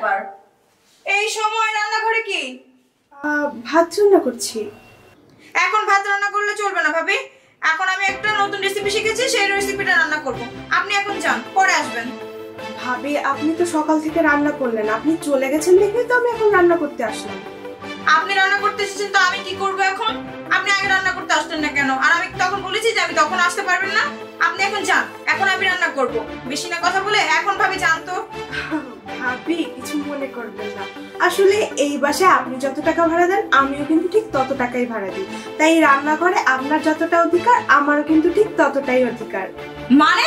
ব্যাপার? এই সময় রান্নাঘরে কি? ভাত রান্না করছি। এখন ভাত রান্না করলে চলবে না ভাবি। এখন আমি একটা নতুন রেসিপি শিখেছি, সেই রেসিপিটা রান্না করব। আপনি এখন যান, পরে আসবেন। ভাবি, আপনি তো সকাল থেকে রান্না করলেন, আপনি চলে গেছেন দেখে তো আমি এখন রান্না করতে আসলাম। আপনি রান্না করতে এসেছেন তো আমি কি করব এখন? আপনি আগে রান্না করতে আসতেন না কেন? আর আমি তখন বলেছি যে আমি তখন আসতে পারবেন না। আপনি এখন যান, এখন আমি রান্না করব। বেশি না কথা বলে এখন ভাবি যান তো। ভাবি, কিছু মনে করবেন না, আসলে এই বাসায় আপনি যত টাকা ভাড়া দেন আমিও কিন্তু ঠিক তত টাকাই ভাড়া দিই, তাই রান্নাঘরে আপনার যতটা অধিকার আমারও কিন্তু ঠিক ততটাই অধিকার। মানে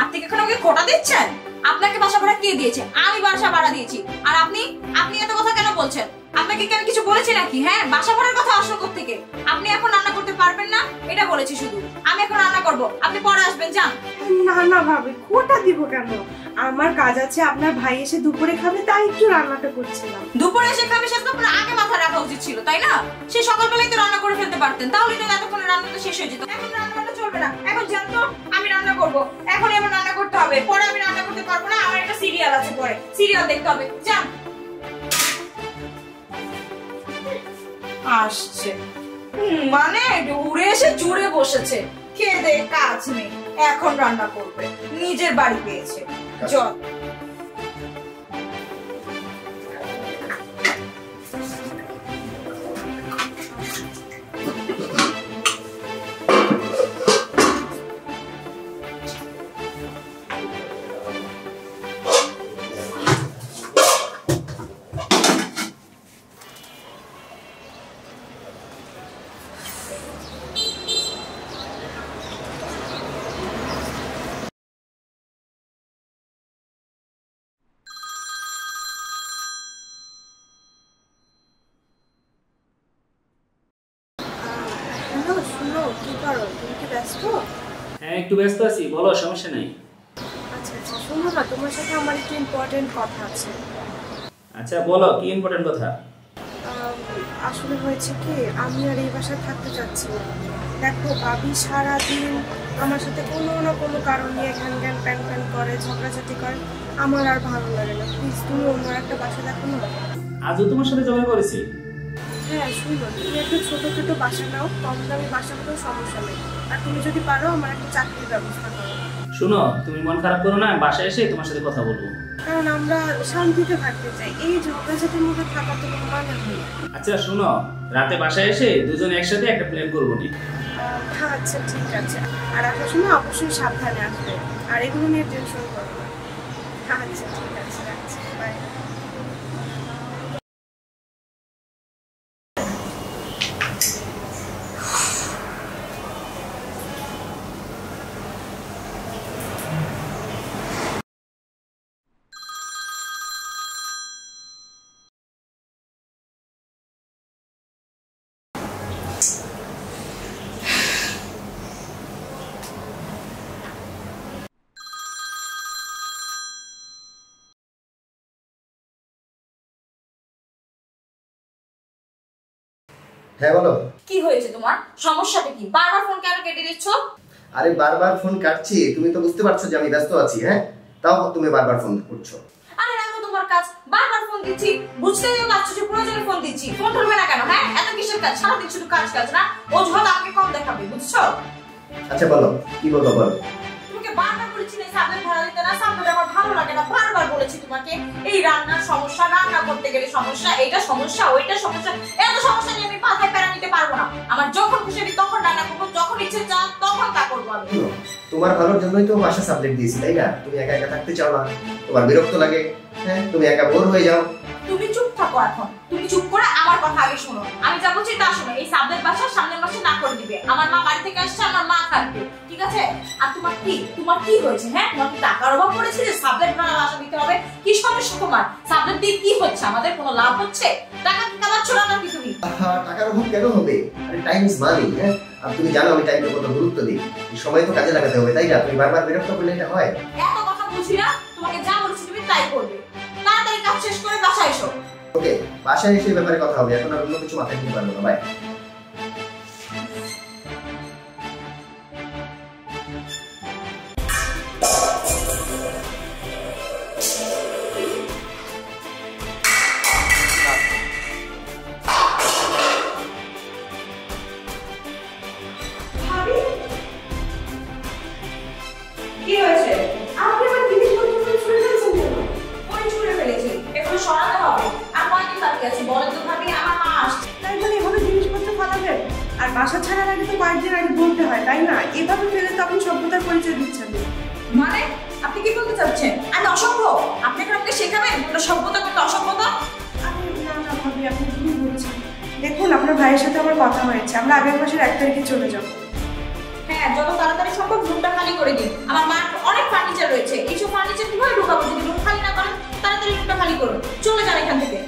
আপনি কি এখন ওকে খোটা দিচ্ছেন? আপনাকে বাসা ভাড়া কে দিয়েছে? আমি বাসা ভাড়া দিয়েছি। আর আপনি আপনি এত কথা কেন বলছেন? আপনাকে কি আমি কিছু বলেছি নাকি? হ্যাঁ, বাসা ভাড়ার কথা আসলো কোত্থেকে? আপনি এখন রান্না করতে পারবেন না এটা বলেছি শুধু। আমি এখন রান্না করব, আপনি পরে আসবেন, যান। না না ভাবি, খোটা দিব কেন? আমার কাজ আছে, আপনার ভাই এসে দুপুরে খাবে তাই একটু রান্নাটা করছিলাম। দুপুরে এসে খাবে সেটা তো আপনার আগে মাথা রাখা উচিত ছিল, তাই না? সে সকালবেলায় তো রান্না করে ফেলতে পারতেন, তাহলে তো এতক্ষণে রান্নাটা শেষ হয়ে যেত। এখন রান্নাটা চলবে না, এখন যান তো। আমি রান্না করব, এখনই আমার রান্না করতে হবে, পরে আমি রান্না করতে পারবো না। আমার একটা সিরিয়াল আছে, পরে সিরিয়াল দেখতে হবে, যান। আসছে মানে উড়ে এসে জুড়ে বসেছে, খেয়ে দে কাজ নেই, এখন রান্না করবে, নিজের বাড়ি পেয়েছে। চল। হ্যালো, শুনো, কি করো? তুমি কি ব্যস্ত? হ্যাঁ, একটু ব্যস্ত আছি, বলো, সমস্যা নেই। আচ্ছা আচ্ছা, শোনো না, তোমার সাথে আমার একটু ইম্পর্টেন্ট কথা আছে। আচ্ছা বলো, কি ইম্পর্টেন্ট কথা? আসলে হয়েছে কি, আমি আর এই বাসায় থাকতে চাচ্ছি না। দেখো, ভাবি সারাদিন আমার সাথে কোনো না কোনো কারণ নিয়ে ঘ্যান ঘ্যান প্যান প্যান করে, ঝগড়াঝাটি করে, আমার আর ভালো লাগে না। প্লিজ তুমি অন্য একটা বাসা দেখো না। আজও তোমার সাথে ঝগড়া করেছি? হ্যাঁ শুনো, তুমি একটা ছোট ছোট বাসা নাও, কম দামি বাসা হলেও সমস্যা নেই। আর তুমি যদি পারো আমার একটা চাকরির ব্যবস্থা করো। শুনো, তুমি মন খারাপ করো না, বাসায় এসে তোমার সাথে কথা বলবো। কারণ আমরা শান্তিতে থাকতে চাই, এই ঝগড়াঝাটির মধ্যে থাকার তো কোনো মানে হয় না। আচ্ছা শুনো, রাতে বাসায় এসে দুজন একসাথে একটা প্ল্যান করবো নি। হ্যাঁ আচ্ছা ঠিক আছে, আর আসার সময় অবশ্যই সাবধানে আসবে, আর এগুলো নিয়ে টেনশন করো না। আচ্ছা ঠিক আছে, রাখছি, বাই। হ্যাঁ বলো। কি হয়েছে তোমার? সমস্যাটা কি? বারবার ফোন কেন কেটে দিচ্ছ? আরে বারবার ফোন কাটছি, তুমি তো বুঝতে পারছো যে আমি ব্যস্ত আছি। হ্যাঁ, তাও তুমি বারবার ফোন করছো। আরে রাখো তোমার কাজ, বারবার ফোন দিচ্ছি, বুঝতেই তো পারছো যে প্রয়োজনে ফোন দিচ্ছি। ফোন ধরবে না কেন? হ্যাঁ, এত কিসের কাজ? সারাদিন শুধু কাজ কাজ না, অজুহাত আমাকে কম দেখাবে, বুঝছো? আচ্ছা বলো, কি বলবো বলো। তোমাকে বারবার বলেছি না সাবলেট ভাড়া দিতে, না সাবলেট আমার ভালো লাগে না, বারবার বলেছি তোমাকে। এই রান্নার সমস্যা, রান্না করতে গেলে সমস্যা, এইটা সমস্যা, ওইটা সমস্যা, এত সমস্যা নিয়ে আমি মাথায় প্যারা নিতে পারবো না। আমার যখন খুশি আমি তখন রান্না করবো, যখন ইচ্ছে চান তখন তা করবো আমি। তোমার ভালোর জন্যই তো বাসা সাবজেক্ট দিয়েছি, তাই না? তুমি একা একা থাকতে চাও না, তোমার বিরক্ত লাগে, হ্যাঁ তুমি একা বোর হয়ে যাও। তুমি চুপ থাকো এখন, তুমি চুপ করে আমার কথা আগে শোনো। আমি যা বলছি তা শোনো। এই সাবলেট বাসা সামনের মাসে না করে দিবে। আমার মা বাড়ি থেকে আসছে, আমার মা থাকবে, ঠিক আছে? আর তোমার কি হয়েছে? হ্যাঁ, তোমার কি টাকার অভাব পড়েছে যে সাবলেট ভাড়া বাসা দিতে হবে? কি সমস্যা তোমার? সাবলেট দিয়ে কি হচ্ছে? আমাদের কোনো লাভ হচ্ছে? টাকা কি কামাচ্ছ না নাকি তুমি? টাকার অভাব কেন হবে? আরে টাইম ইজ মানি। হ্যাঁ, আর তুমি জানো আমি টাইমকে কত গুরুত্ব দিই। এই সময় তো কাজে লাগাতে হবে, তাই না? তুমি বারবার বিরক্ত করলে এটা হয়? এত কথা বলছি না, তোমাকে যা বলছি তুমি তাই করবে। তাড়াতাড়ি কাজ শেষ করে বাসায় এসো। ওকে, বাসায় এসে ব্যাপারে কথা হবে, এখন আর অন্য কিছু মাথায় নিতে পারবো না। বাই। আর বাসা ছাড়ার আগে তো কয়েকদিন আগে বলতে হয়, তাই না? এভাবে ফেলে তো আপনি সভ্যতার পরিচয় দিচ্ছেন। মানে আপনি কি বলতে চাচ্ছেন আমি অসভ্য? আপনি এখন আমাকে শেখাবেন কোনটা সভ্যতা কোনটা অসভ্যতা? আমি না না ভাবি, আপনি কি বলছেন? দেখুন, আপনার ভাইয়ের সাথে আমার কথা হয়েছে, আমরা আগের মাসের 1 তারিখে চলে যাব। হ্যাঁ, যত তাড়াতাড়ি সম্ভব রুমটা খালি করে দিন। আমার মার অনেক ফার্নিচার রয়েছে, এইসব ফার্নিচার কিভাবে ঢোকাবো? যদি রুম খালি না করেন তাড়াতাড়ি রুমটা খালি করুন, চলে যান এখান থেকে।